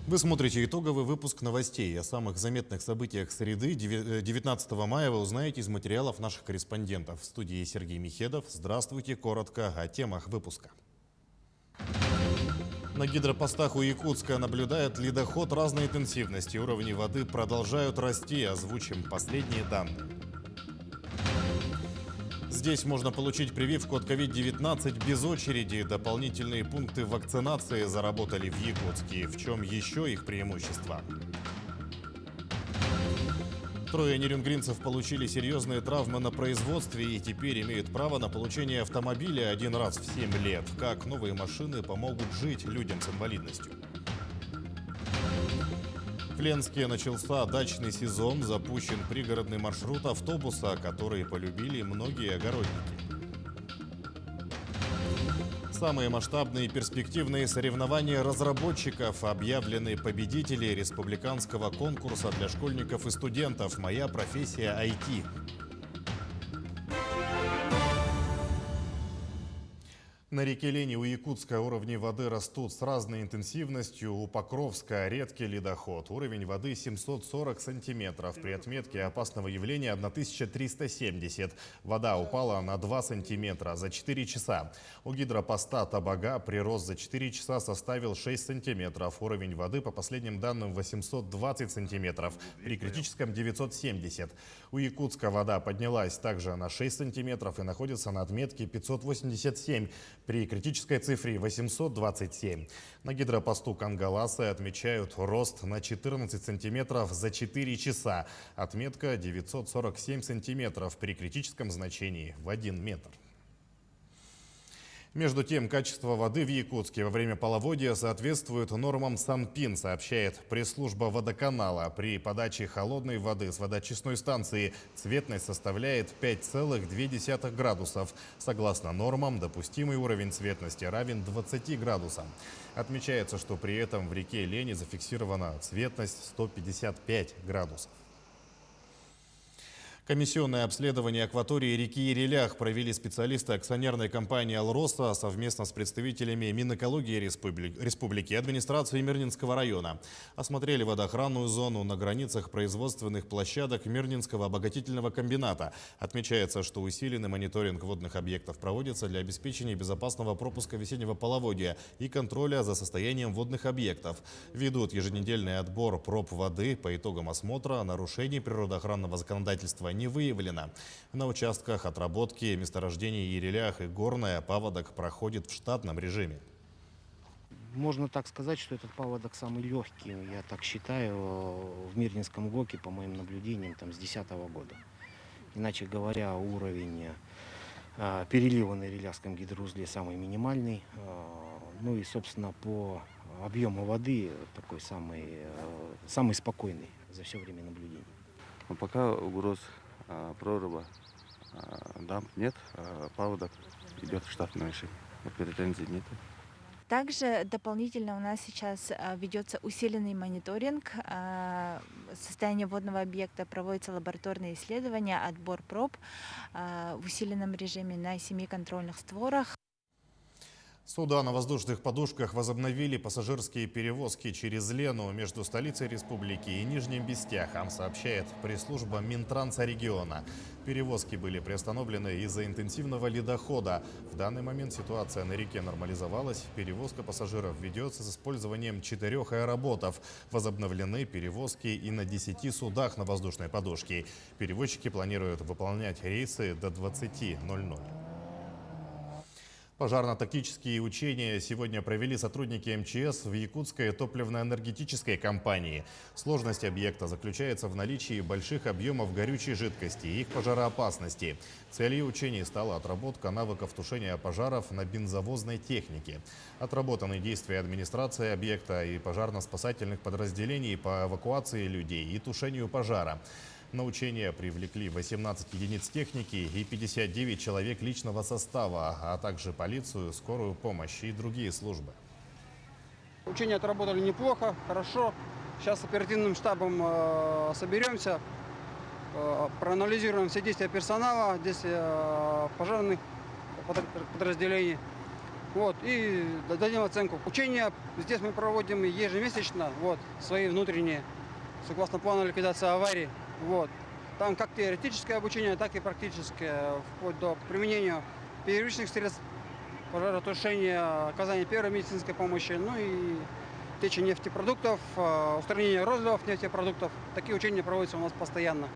Вы смотрите итоговый выпуск новостей. О самых заметных событиях среды 19 мая вы узнаете из материалов наших корреспондентов. В студии Сергей Михедов. Здравствуйте. Коротко о темах выпуска. На гидропостах у Якутска наблюдает ледоход разной интенсивности. Уровни воды продолжают расти. Озвучим последние данные. Здесь можно получить прививку от COVID-19 без очереди. Дополнительные пункты вакцинации заработали в Якутске. В чем еще их преимущество? Трое нерюнгринцев получили серьезные травмы на производстве и теперь имеют право на получение автомобиля один раз в 7 лет. Как новые машины помогут жить людям с инвалидностью? В Ленске начался дачный сезон, запущен пригородный маршрут автобуса, который полюбили многие огородники. Самые масштабные и перспективные соревнования разработчиков, объявлены победители республиканского конкурса для школьников и студентов «Моя профессия IT». На реке Лени у Якутска уровни воды растут с разной интенсивностью. У Покровска редкий ледоход. Уровень воды 740 сантиметров. При отметке опасного явления 1370. Вода упала на 2 сантиметра за 4 часа. У гидропоста Табага прирост за 4 часа составил 6 сантиметров. Уровень воды, по последним данным, 820 сантиметров. При критическом 970. У Якутска вода поднялась также на 6 сантиметров и находится на отметке 587. При критической цифре 827. На гидропосту Кангаласы отмечают рост на 14 сантиметров за 4 часа. Отметка 947 сантиметров при критическом значении в 1 метр. Между тем, качество воды в Якутске во время половодья соответствует нормам Санпин, сообщает пресс-служба водоканала. При подаче холодной воды с водоочистной станции цветность составляет 5,2 градусов. Согласно нормам, допустимый уровень цветности равен 20 градусам. Отмечается, что при этом в реке Лени зафиксирована цветность 155 градусов. Комиссионное обследование акватории реки Ирилях провели специалисты акционерной компании «Алроса» совместно с представителями Минэкологии Республики и администрации Мирнинского района. Осмотрели водоохранную зону на границах производственных площадок Мирнинского обогатительного комбината. Отмечается, что усиленный мониторинг водных объектов проводится для обеспечения безопасного пропуска весеннего половодья и контроля за состоянием водных объектов. Ведут еженедельный отбор проб воды. По итогам осмотра нарушений природоохранного законодательства не выявлено. На участках отработки месторождений Ирилях и Горная паводок проходит в штатном режиме. Можно так сказать, что этот паводок самый легкий, я так считаю, в Мирнинском ГОКе, по моим наблюдениям, там, с 2010 года. Иначе говоря, уровень перелива на Ирилявском гидроузле самый минимальный. Ну и, собственно, по объему воды такой самый спокойный за все время наблюдений. Но пока угроз прорыва дамб нет, паводок идет в штатном режиме. Претензий нет. Также дополнительно у нас сейчас ведется усиленный мониторинг состояния водного объекта, проводятся лабораторные исследования, отбор проб в усиленном режиме на 7 контрольных створах. Суда на воздушных подушках возобновили пассажирские перевозки через Лену между столицей республики и Нижним Бестяхом, сообщает пресс-служба Минтранса региона. Перевозки были приостановлены из-за интенсивного ледохода. В данный момент ситуация на реке нормализовалась. Перевозка пассажиров ведется с использованием 4 аэроботов. Возобновлены перевозки и на 10 судах на воздушной подушке. Перевозчики планируют выполнять рейсы до 20:00. Пожарно-тактические учения сегодня провели сотрудники МЧС в Якутской топливно-энергетической компании. Сложность объекта заключается в наличии больших объемов горючей жидкости и их пожароопасности. Целью учений стала отработка навыков тушения пожаров на бензовозной технике. Отработаны действия администрации объекта и пожарно-спасательных подразделений по эвакуации людей и тушению пожара. На учения привлекли 18 единиц техники и 59 человек личного состава, а также полицию, скорую помощь и другие службы. Учения отработали неплохо, хорошо. Сейчас с оперативным штабом соберемся, проанализируем все действия персонала, действия пожарных подразделений. Вот, и дадим оценку. Учения здесь мы проводим ежемесячно, вот, свои внутренние, согласно плану ликвидации аварий. Вот. Там как теоретическое обучение, так и практическое, вплоть до применения первичных средств пожаротушения, оказания первой медицинской помощи, ну и течи нефтепродуктов, устранения розливов нефтепродуктов. Такие учения проводятся у нас постоянно.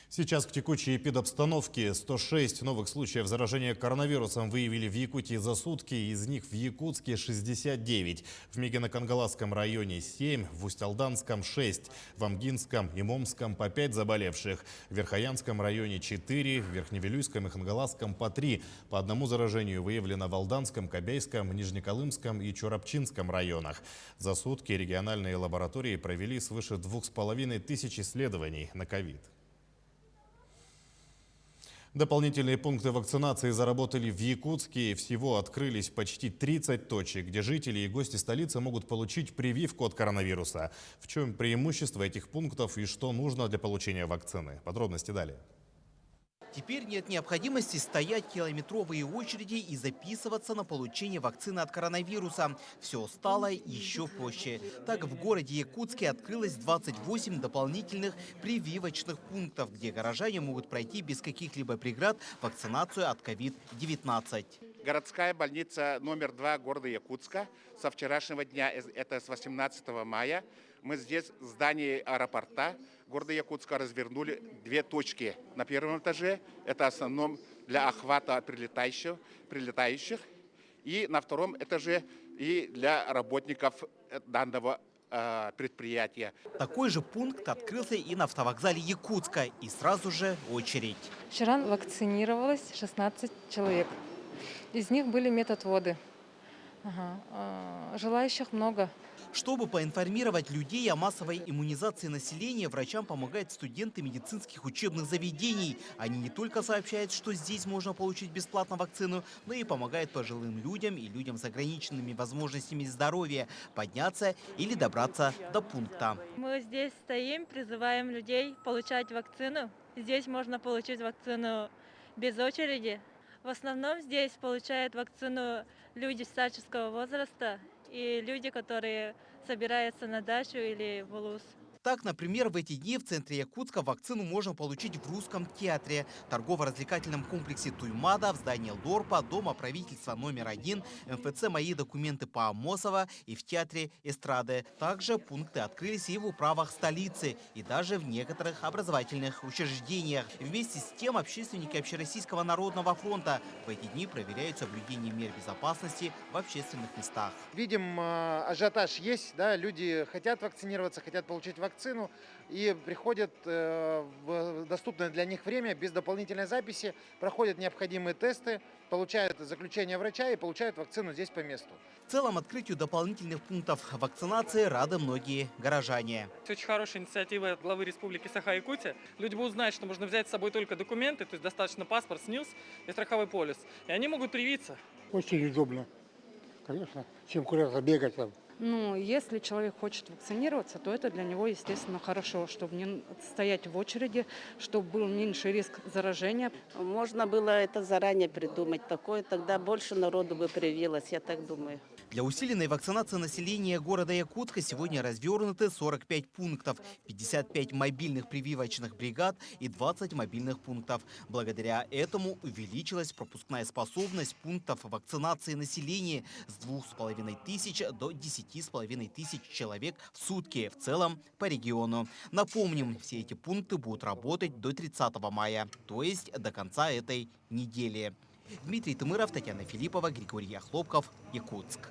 Сейчас к текущей эпидобстановке 106 новых случаев заражения коронавирусом выявили в Якутии за сутки. Из них в Якутске 69, в Мегино-Кангаласском районе 7, в Усть-Алданском 6, в Амгинском и Момском по 5 заболевших, в Верхоянском районе 4, в Верхневилюйском и Хангаласском по 3. По одному заражению выявлено в Алданском, Кобяйском, Нижнеколымском и Чурапчинском районах. За сутки региональные лаборатории провели свыше 2500 исследований на ковид. Дополнительные пункты вакцинации заработали в Якутске. Всего открылись почти 30 точек, где жители и гости столицы могут получить прививку от коронавируса. В чем преимущество этих пунктов и что нужно для получения вакцины? Подробности далее. Теперь нет необходимости стоять километровые очереди и записываться на получение вакцины от коронавируса. Все стало еще проще. Так, в городе Якутске открылось 28 дополнительных прививочных пунктов, где горожане могут пройти без каких-либо преград вакцинацию от COVID-19. Городская больница номер 2 города Якутска. Со вчерашнего дня, это с 18 мая, мы здесь в здании аэропорта города Якутска развернули 2 точки. На первом этаже это в основном для охвата прилетающих. И на втором этаже и для работников данного предприятия. Такой же пункт открылся и на автовокзале Якутска. И сразу же очередь. Вчера вакцинировалось 16 человек. Из них были медотводы. Желающих много. Чтобы поинформировать людей о массовой иммунизации населения, врачам помогают студенты медицинских учебных заведений. Они не только сообщают, что здесь можно получить бесплатно вакцину, но и помогают пожилым людям и людям с ограниченными возможностями здоровья подняться или добраться до пункта. Мы здесь стоим, призываем людей получать вакцину. Здесь можно получить вакцину без очереди. В основном здесь получают вакцину люди старческого возраста и люди, которые собираются на дачу или в улус. Так, например, в эти дни в центре Якутска вакцину можно получить в Русском театре, торгово-развлекательном комплексе Туймада, в здании Лорпа, Дома правительства номер 1, МФЦ «Мои документы» по Амосово и в театре Эстрады. Также пункты открылись и в управах столицы, и даже в некоторых образовательных учреждениях. Вместе с тем общественники Общероссийского народного фронта в эти дни проверяют соблюдение мер безопасности в общественных местах. Видим, ажиотаж есть, да, люди хотят вакцинироваться, хотят получить вакцину и приходят в доступное для них время без дополнительной записи, проходят необходимые тесты, получают заключение врача и получают вакцину здесь по месту. В целом открытию дополнительных пунктов вакцинации рады многие горожане. Очень хорошая инициатива главы Республики Саха-Якутия. Люди будут знать, что можно взять с собой только документы, то есть достаточно паспорт, СНИЛС и страховой полис. И они могут привиться. Очень удобно, конечно, чем куда-то бегать там. Ну, если человек хочет вакцинироваться, то это для него, естественно, хорошо, чтобы не стоять в очереди, чтобы был меньший риск заражения. Можно было это заранее придумать такое, тогда больше народу бы привилось, я так думаю. Для усиленной вакцинации населения города Якутска сегодня развернуты 45 пунктов, 55 мобильных прививочных бригад и 20 мобильных пунктов. Благодаря этому увеличилась пропускная способность пунктов вакцинации населения с 2500 до 10 500 человек в сутки в целом по региону. Напомним, все эти пункты будут работать до 30 мая, то есть до конца этой недели. Дмитрий Тымыров, Татьяна Филиппова, Григорий Яхлопков, Якутск.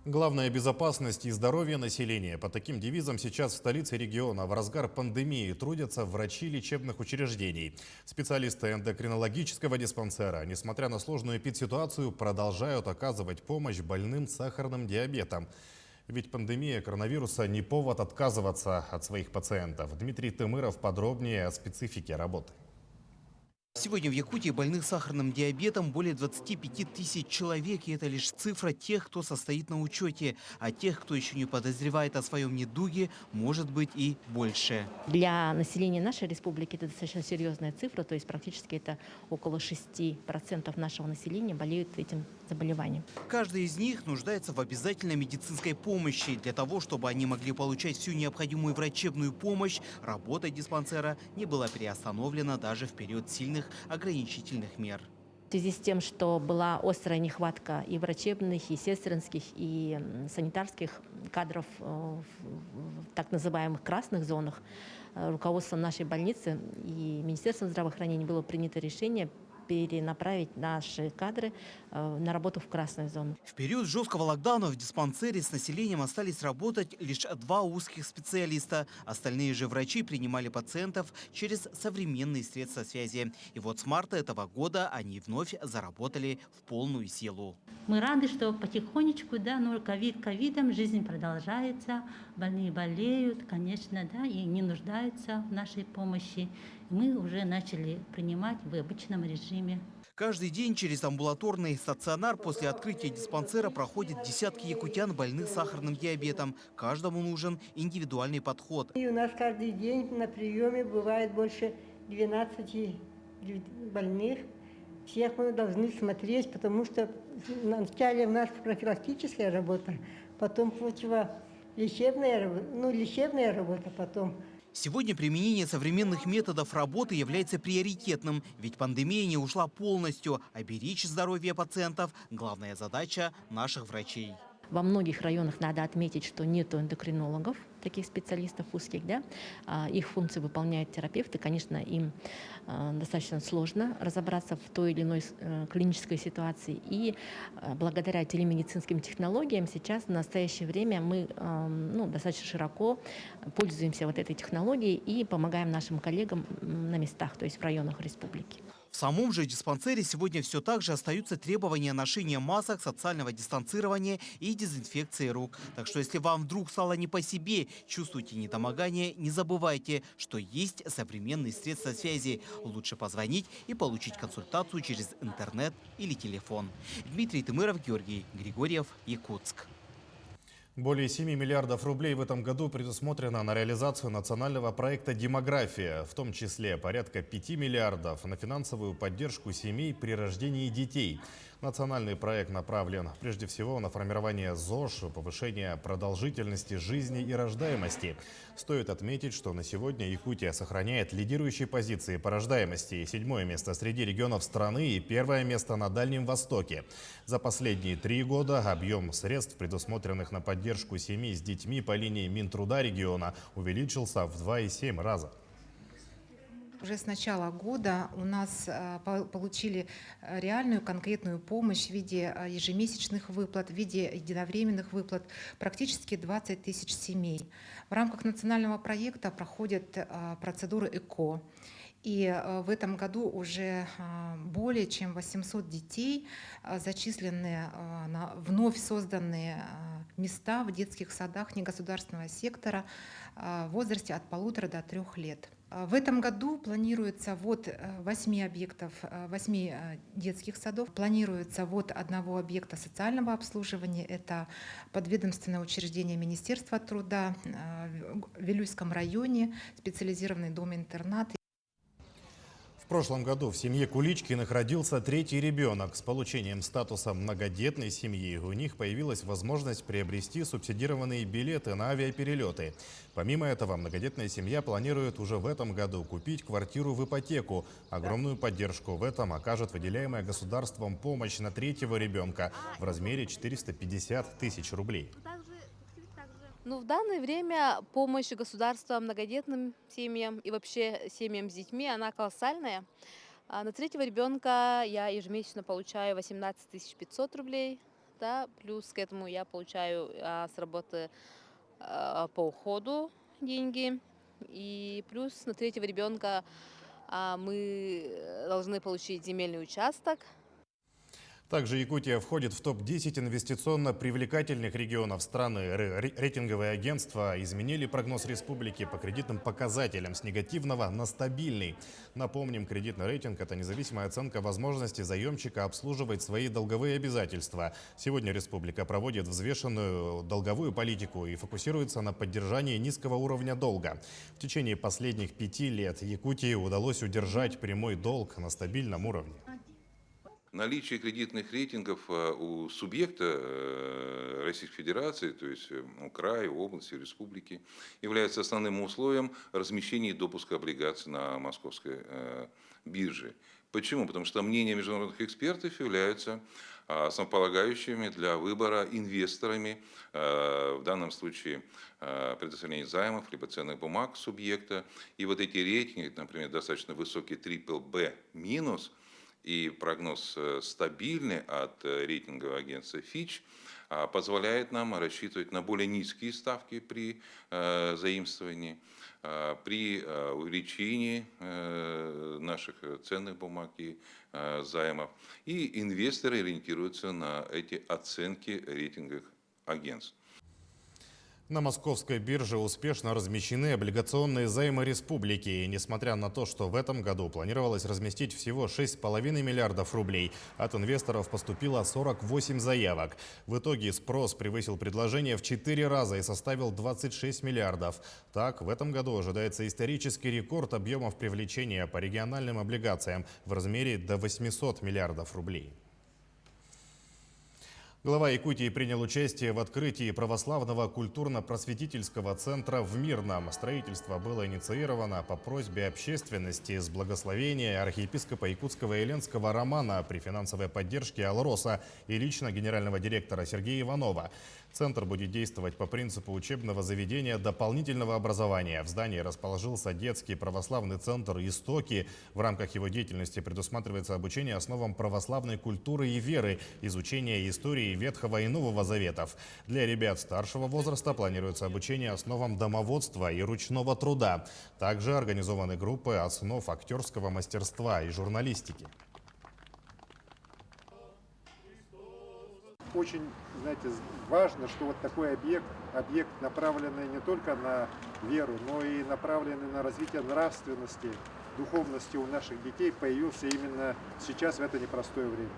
Главное – безопасность и здоровье населения. По таким девизам сейчас в столице региона в разгар пандемии трудятся врачи лечебных учреждений. Специалисты эндокринологического диспансера, несмотря на сложную эпидситуацию, продолжают оказывать помощь больным с сахарным диабетом. Ведь пандемия коронавируса не повод отказываться от своих пациентов. Дмитрий Тымыров подробнее о специфике работы. Сегодня в Якутии больных сахарным диабетом более 25 тысяч человек, и это лишь цифра тех, кто состоит на учете. А тех, кто еще не подозревает о своем недуге, может быть и больше. Для населения нашей республики это достаточно серьезная цифра, то есть практически это около 6% нашего населения болеют этим заболеванием. Каждый из них нуждается в обязательной медицинской помощи. Для того, чтобы они могли получать всю необходимую врачебную помощь, работа диспансера не была приостановлена даже в период сильных ограничительных мер. В связи с тем, что была острая нехватка и врачебных, и сестринских, и санитарских кадров в так называемых красных зонах, руководством нашей больницы и Министерством здравоохранения было принято решение перенаправить наши кадры на работу в красную зону. В период жесткого локдауна в диспансере с населением остались работать лишь 2 узких специалиста. Остальные же врачи принимали пациентов через современные средства связи. И вот с марта этого года они вновь заработали в полную силу. Мы рады, что потихонечку, да, но ковидом жизнь продолжается, больные болеют, конечно, да, и не нуждаются в нашей помощи. Мы уже начали принимать в обычном режиме. Каждый день через амбулаторный стационар после открытия диспансера проходят десятки якутян, больных сахарным диабетом. Каждому нужен индивидуальный подход. И у нас каждый день на приеме бывает больше 12 больных. Всех мы должны смотреть, потому что вначале у нас профилактическая работа, потом лечебная работа, потом. Сегодня применение современных методов работы является приоритетным, ведь пандемия не ушла полностью, а беречь здоровье пациентов – главная задача наших врачей. Во многих районах надо отметить, что нет эндокринологов, таких специалистов узких, да? Их функции выполняют терапевты. Конечно, им достаточно сложно разобраться в той или иной клинической ситуации. И благодаря телемедицинским технологиям сейчас в настоящее время мы достаточно широко пользуемся вот этой технологией и помогаем нашим коллегам на местах, то есть в районах республики. В самом же диспансере сегодня все так же остаются требования ношения масок, социального дистанцирования и дезинфекции рук. Так что если вам вдруг стало не по себе, чувствуете недомогание, не забывайте, что есть современные средства связи. Лучше позвонить и получить консультацию через интернет или телефон. Дмитрий Тымыров, Георгий Григорьев, Якутск. Более 7 миллиардов рублей в этом году предусмотрено на реализацию национального проекта «Демография», в том числе порядка 5 миллиардов на финансовую поддержку семей при рождении детей. Национальный проект направлен прежде всего на формирование ЗОЖ, повышение продолжительности жизни и рождаемости. Стоит отметить, что на сегодня Якутия сохраняет лидирующие позиции по рождаемости. 7-е место среди регионов страны и 1-е место на Дальнем Востоке. За последние 3 года объем средств, предусмотренных на поддержку семей с детьми по линии Минтруда региона, увеличился в 2,7 раза. Уже с начала года у нас получили реальную конкретную помощь в виде ежемесячных выплат, в виде единовременных выплат практически 20 тысяч семей. В рамках национального проекта проходят процедуры ЭКО. И в этом году уже более чем 800 детей зачислены на вновь созданные места в детских садах негосударственного сектора в возрасте от 1,5 до 3 лет. В этом году планируется ввод 8 объектов, 8 детских садов. Планируется ввод 1 объекта социального обслуживания. Это подведомственное учреждение Министерства труда в Вилюйском районе, специализированный дом-интернат. В прошлом году в семье Куличкиных родился 3-й ребенок. С получением статуса многодетной семьи у них появилась возможность приобрести субсидированные билеты на авиаперелеты. Помимо этого, многодетная семья планирует уже в этом году купить квартиру в ипотеку. Огромную поддержку в этом окажет выделяемая государством помощь на 3-го ребенка в размере 450 тысяч рублей. В данное время помощь государства многодетным семьям и вообще семьям с детьми, она колоссальная. На 3-го ребенка я ежемесячно получаю 18 500 рублей, да, плюс к этому я получаю с работы по уходу деньги. И плюс на 3-го ребенка мы должны получить земельный участок. Также Якутия входит в топ-10 инвестиционно привлекательных регионов страны. Рейтинговые агентства изменили прогноз республики по кредитным показателям с негативного на стабильный. Напомним, кредитный рейтинг – это независимая оценка возможности заемщика обслуживать свои долговые обязательства. Сегодня республика проводит взвешенную долговую политику и фокусируется на поддержании низкого уровня долга. В течение последних 5 лет Якутии удалось удержать прямой долг на стабильном уровне. Наличие кредитных рейтингов у субъекта Российской Федерации, то есть у края, области, республики, является основным условием размещения и допуска облигаций на московской бирже. Почему? Потому что мнения международных экспертов являются основополагающими для выбора инвесторами, в данном случае предоставления займов либо ценных бумаг субъекта. И вот эти рейтинги, например, достаточно высокий BBB-, и прогноз стабильный от рейтингового агентства Fitch позволяет нам рассчитывать на более низкие ставки при заимствовании, при увеличении наших ценных бумаг и займов. И инвесторы ориентируются на эти оценки рейтинговых агентств. На московской бирже успешно размещены облигационные займы республики. И несмотря на то, что в этом году планировалось разместить всего 6,5 миллиардов рублей, от инвесторов поступило 48 заявок. В итоге спрос превысил предложение в 4 раза и составил 26 миллиардов. Так, в этом году ожидается исторический рекорд объемов привлечения по региональным облигациям в размере до 800 миллиардов рублей. Глава Якутии принял участие в открытии православного культурно-просветительского центра в Мирном. Строительство было инициировано по просьбе общественности с благословения архиепископа якутского и ленского Романа при финансовой поддержке Алроса и лично генерального директора Сергея Иванова. Центр будет действовать по принципу учебного заведения дополнительного образования. В здании расположился детский православный центр «Истоки». В рамках его деятельности предусматривается обучение основам православной культуры и веры, изучение истории Ветхого и Нового Заветов. Для ребят старшего возраста планируется обучение основам домоводства и ручного труда. Также организованы группы основ актерского мастерства и журналистики. Очень, знаете, важно, что вот такой объект, направленный не только на веру, но и направленный на развитие нравственности, духовности у наших детей, появился именно сейчас, в это непростое время.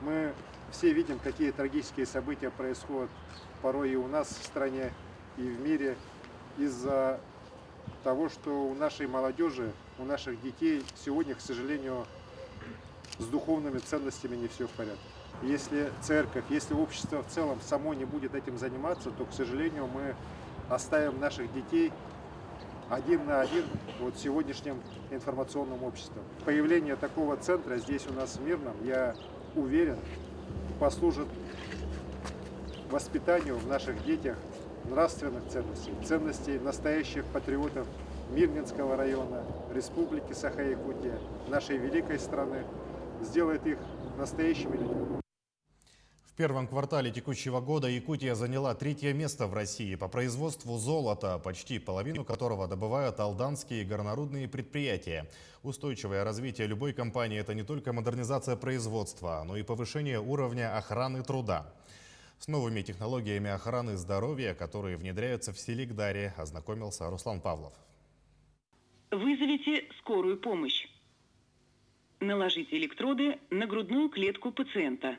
Мы все видим, какие трагические события происходят порой и у нас в стране, и в мире из-за того, что у нашей молодежи, у наших детей сегодня, к сожалению, с духовными ценностями не все в порядке. Если церковь, если общество в целом само не будет этим заниматься, то, к сожалению, мы оставим наших детей один на один вот сегодняшним информационным обществом. Появление такого центра здесь у нас в Мирном, я уверен, послужит воспитанию в наших детях нравственных ценностей, ценностей настоящих патриотов Мирнинского района, Республики Саха-Якутия, нашей великой страны, сделает их настоящими людьми. В первом квартале текущего года Якутия заняла 3-е место в России по производству золота, почти половину которого добывают алданские горнорудные предприятия. Устойчивое развитие любой компании – это не только модернизация производства, но и повышение уровня охраны труда. С новыми технологиями охраны здоровья, которые внедряются в Селигдаре, ознакомился Руслан Павлов. Вызовите скорую помощь. Наложите электроды на грудную клетку пациента.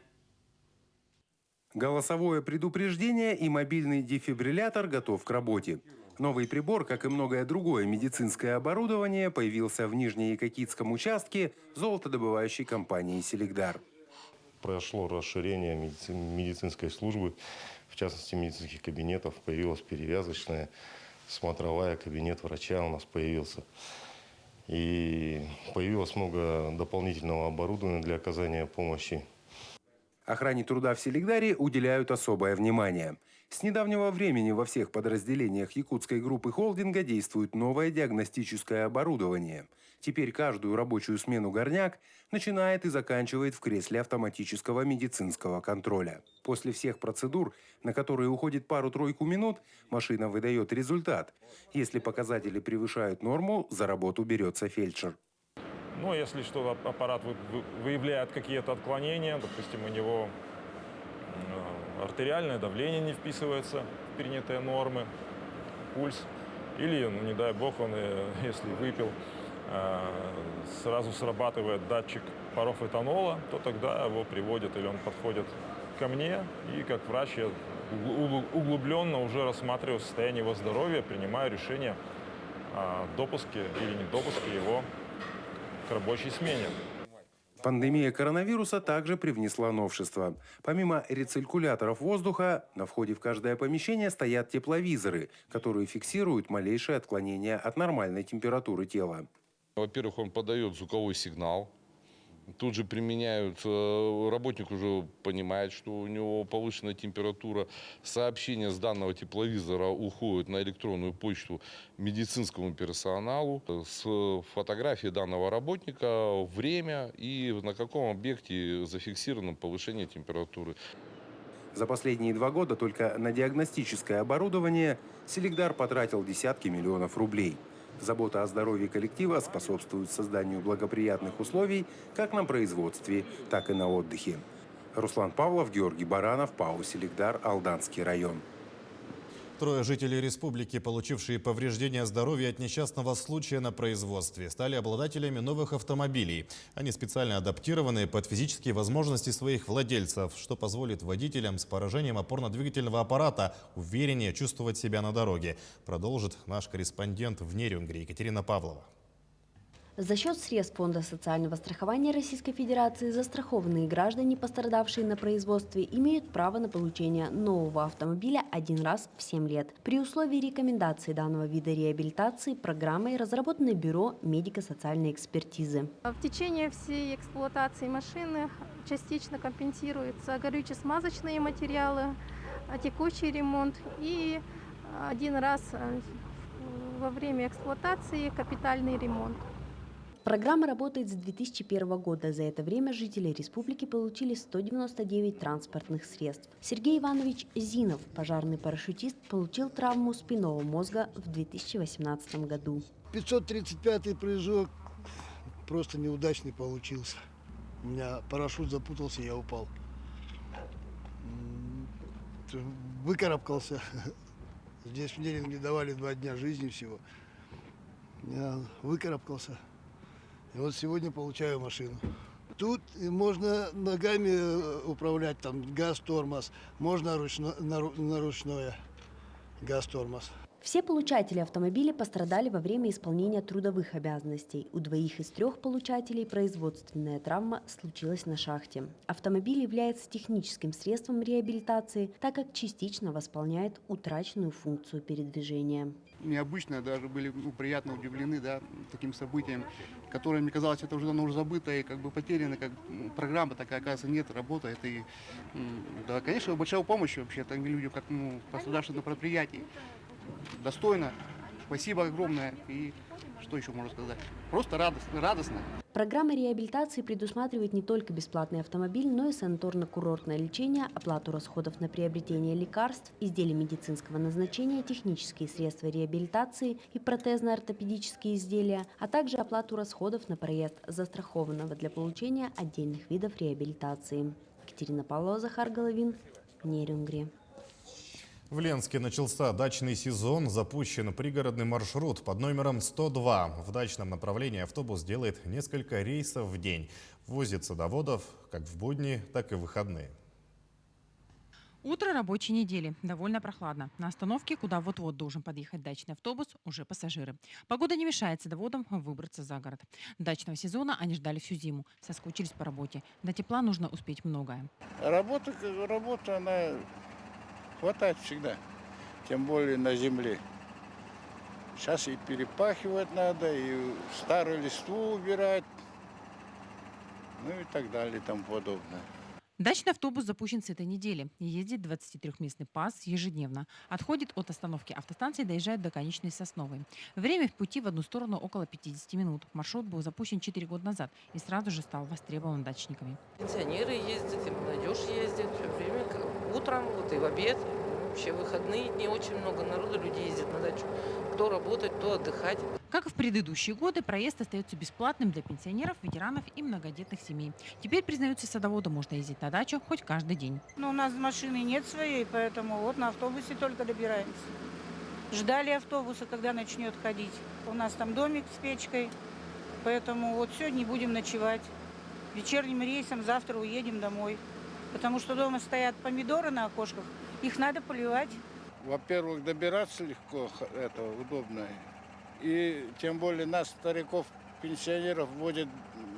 Голосовое предупреждение и мобильный дефибриллятор готов к работе. Новый прибор, как и многое другое медицинское оборудование, появился в Нижнеякокитском участке золотодобывающей компании «Селигдар». Прошло расширение медицинской службы, в частности медицинских кабинетов. Появилась перевязочная, смотровая, кабинет врача у нас появился. И появилось много дополнительного оборудования для оказания помощи. Охране труда в Селигдаре уделяют особое внимание. С недавнего времени во всех подразделениях якутской группы холдинга действует новое диагностическое оборудование. Теперь каждую рабочую смену горняк начинает и заканчивает в кресле автоматического медицинского контроля. После всех процедур, на которые уходит пару-тройку минут, машина выдает результат. Если показатели превышают норму, за работу берется фельдшер. Но если что, аппарат выявляет какие-то отклонения, допустим, у него артериальное давление не вписывается в принятые нормы, пульс, или, ну, не дай бог, он, если выпил, сразу срабатывает датчик паров этанола, то тогда его приводят или он подходит ко мне, и как врач я углубленно уже рассматриваю состояние его здоровья, принимаю решение о допуске или недопуске его к рабочей смене. Пандемия коронавируса также привнесла новшества. Помимо рециркуляторов воздуха, на входе в каждое помещение стоят тепловизоры, которые фиксируют малейшее отклонение от нормальной температуры тела. Во-первых, он подает звуковой сигнал. Тут же применяют, работник уже понимает, что у него повышенная температура. Сообщение с данного тепловизора уходит на электронную почту медицинскому персоналу с фотографией данного работника, время и на каком объекте зафиксировано повышение температуры. За последние 2 года только на диагностическое оборудование Селигдар потратил десятки миллионов рублей. Забота о здоровье коллектива способствует созданию благоприятных условий как на производстве, так и на отдыхе. Руслан Павлов, Георгий Баранов, ПАО «Селигдар», Алданский район. 3 жителей республики, получившие повреждения здоровья от несчастного случая на производстве, стали обладателями новых автомобилей. Они специально адаптированы под физические возможности своих владельцев, что позволит водителям с поражением опорно-двигательного аппарата увереннее чувствовать себя на дороге. Продолжит наш корреспондент в Нерюнгри Екатерина Павлова. За счет средств Фонда социального страхования Российской Федерации застрахованные граждане, пострадавшие на производстве, имеют право на получение нового автомобиля 1 раз в 7 лет. При условии рекомендации данного вида реабилитации программой разработано Бюро медико-социальной экспертизы. В течение всей эксплуатации машины частично компенсируются горюче-смазочные материалы, текущий ремонт и 1 раз во время эксплуатации капитальный ремонт. Программа работает с 2001 года. За это время жители республики получили 199 транспортных средств. Сергей Иванович Зинов, пожарный парашютист, получил травму спинного мозга в 2018 году. 535-й прыжок просто неудачный получился. У меня парашют запутался, я упал. Выкарабкался. Здесь в Нерюнгри давали 2 дня жизни всего. Я выкарабкался. И вот сегодня получаю машину. Тут можно ногами управлять, там газ-тормоз, можно на ручное газ-тормоз. Все получатели автомобилей пострадали во время исполнения трудовых обязанностей. У 2 из 3 получателей производственная травма случилась на шахте. Автомобиль является техническим средством реабилитации, так как частично восполняет утраченную функцию передвижения. Необычно, даже были приятно удивлены, да, таким событием, которое, мне казалось, это уже давно забыто и как бы потеряно, как программа такая, оказывается, нет, работает. И, да, конечно, большая помощь вообще таким людям, как пострадавшим на предприятии. Достойно. Спасибо огромное. И что еще можно сказать? Просто радостно. Программа реабилитации предусматривает не только бесплатный автомобиль, но и санаторно-курортное лечение, оплату расходов на приобретение лекарств, изделий медицинского назначения, технические средства реабилитации и протезно-ортопедические изделия, а также оплату расходов на проезд застрахованного для получения отдельных видов реабилитации. Екатерина Павлова, Захар Головин, Нерюнгри. В Ленске начался дачный сезон. Запущен пригородный маршрут под номером 102. В дачном направлении автобус делает несколько рейсов в день. Возит садоводов как в будни, так и в выходные. Утро рабочей недели. Довольно прохладно. На остановке, куда вот-вот должен подъехать дачный автобус, уже пассажиры. Погода не мешает садоводам выбраться за город. Дачного сезона они ждали всю зиму. Соскучились по работе. До тепла нужно успеть многое. Работа, она хватает всегда. Тем более на земле. Сейчас и перепахивать надо, и старую листву убирать, ну и так далее, и тому подобное. Дачный автобус запущен с этой недели. Ездит 23-местный ПАЗ ежедневно. Отходит от остановки автостанции и доезжает до конечной Сосновой. Время в пути в одну сторону около 50 минут. Маршрут был запущен 4 года назад и сразу же стал востребован дачниками. Пенсионеры ездят, и молодежь ездит все время, утром, вот и в обед. вообще в выходные дни очень много народу, люди ездят на дачу. Кто работать, кто отдыхать. Как и в предыдущие годы, проезд остается бесплатным для пенсионеров, ветеранов и многодетных семей. Теперь, признаются садоводы, можно ездить на дачу хоть каждый день. Но у нас машины нет своей, поэтому вот на автобусе только добираемся. Ждали автобуса, когда начнет ходить. У нас там домик с печкой, поэтому вот сегодня будем ночевать. Вечерним рейсом завтра уедем домой. Потому что дома стоят помидоры на окошках, их надо поливать. Во-первых, добираться легко, это удобно. И тем более нас, стариков, пенсионеров,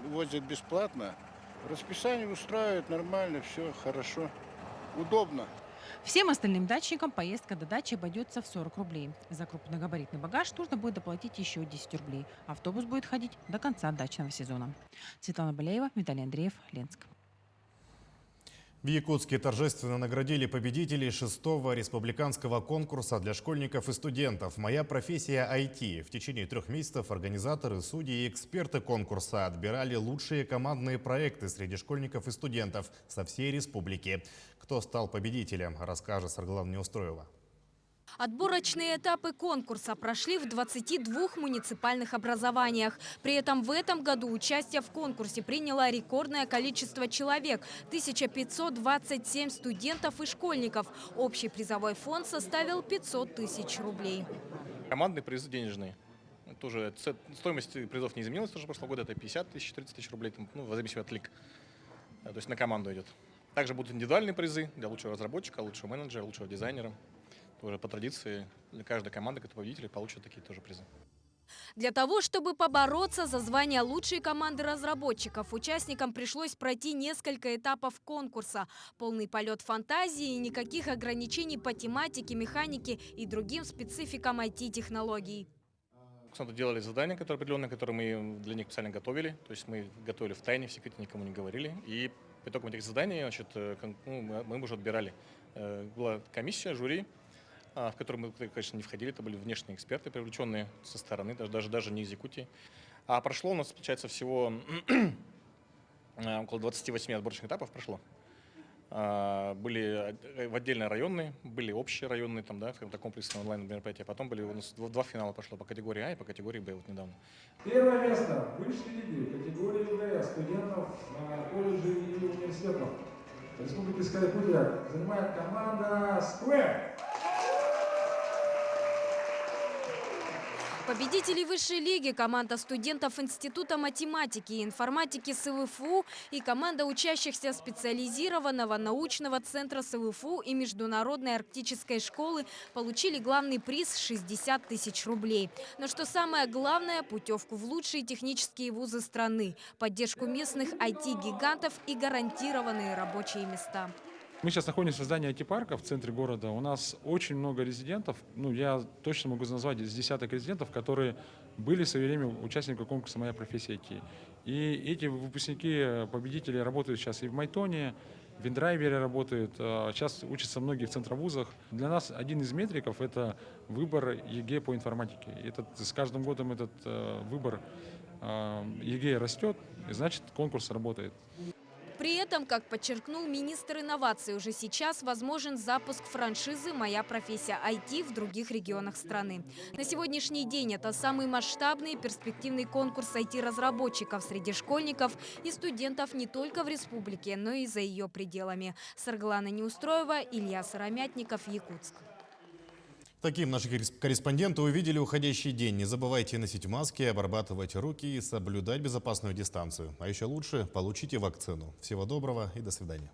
возят бесплатно. Расписание устраивает нормально, все хорошо, удобно. Всем остальным дачникам поездка до дачи обойдется в 40 рублей. За крупногабаритный багаж нужно будет доплатить еще 10 рублей. Автобус будет ходить до конца дачного сезона. Светлана Балеева, Виталий Андреев, Ленск. В Якутске торжественно наградили победителей 6-го республиканского конкурса для школьников и студентов «Моя профессия IT». В течение 3 месяцев организаторы, судьи и эксперты конкурса отбирали лучшие командные проекты среди школьников и студентов со всей республики. Кто стал победителем, расскажет Сарглан Неустроева. Отборочные этапы конкурса прошли в 22 муниципальных образованиях. При этом в этом году участие в конкурсе приняло рекордное количество человек – 1527 студентов и школьников. Общий призовой фонд составил 500 тысяч рублей. Командные призы денежные. Тоже стоимость призов не изменилась тоже прошлого года. Это 50 тысяч, 30 тысяч рублей, в зависимости от лиг. То есть на команду идет. Также будут индивидуальные призы для лучшего разработчика, лучшего менеджера, лучшего дизайнера. Уже по традиции каждая команда, которая победитель, получит такие тоже призы. Для того, чтобы побороться за звание лучшей команды разработчиков, участникам пришлось пройти несколько этапов конкурса. Полный полет фантазии и никаких ограничений по тематике, механике и другим спецификам IT-технологий. Делали задания, определенные, которые мы для них специально готовили. То есть мы готовили в тайне, в секрете, никому не говорили. И по итогам этих заданий мы уже отбирали. Была комиссия, жюри, в который мы, конечно, не входили, это были внешние эксперты, привлеченные со стороны, даже не из Якутии. А прошло у нас, получается, всего около 28 отборочных этапов прошло. Были в отдельные районные, были общие районные, это комплексное онлайн-мероприятие. Потом были у нас 2 финала прошло по категории А и по категории Б недавно. Первое место вышли лидеры категории УДС студентов колледжей и университетов Республики Якутия занимает команда Square. Победители высшей лиги – команда студентов Института математики и информатики СВФУ и команда учащихся специализированного научного центра СВФУ и Международной арктической школы получили главный приз – 60 тысяч рублей. Но что самое главное – путевку в лучшие технические вузы страны, поддержку местных IT-гигантов и гарантированные рабочие места. Мы сейчас находимся в здании IT-парка в центре города. У нас очень много резидентов. Я точно могу назвать из десяток резидентов, которые были в свое время участниками конкурса «Моя профессия IT». И эти выпускники, победители работают сейчас и в Майтоне, в Виндрайвере работают. Сейчас учатся многие в центровузах. Для нас один из метриков – это выбор ЕГЭ по информатике. С каждым годом этот выбор ЕГЭ растет, и значит конкурс работает. При этом, как подчеркнул министр инноваций, уже сейчас возможен запуск франшизы «Моя профессия IT» в других регионах страны. На сегодняшний день это самый масштабный и перспективный конкурс IT-разработчиков среди школьников и студентов не только в республике, но и за ее пределами. Сарглана Неустроева, Илья Сыромятников, Якутск. Таким наши корреспонденты увидели уходящий день. Не забывайте носить маски, обрабатывать руки и соблюдать безопасную дистанцию. А еще лучше – получите вакцину. Всего доброго и до свидания.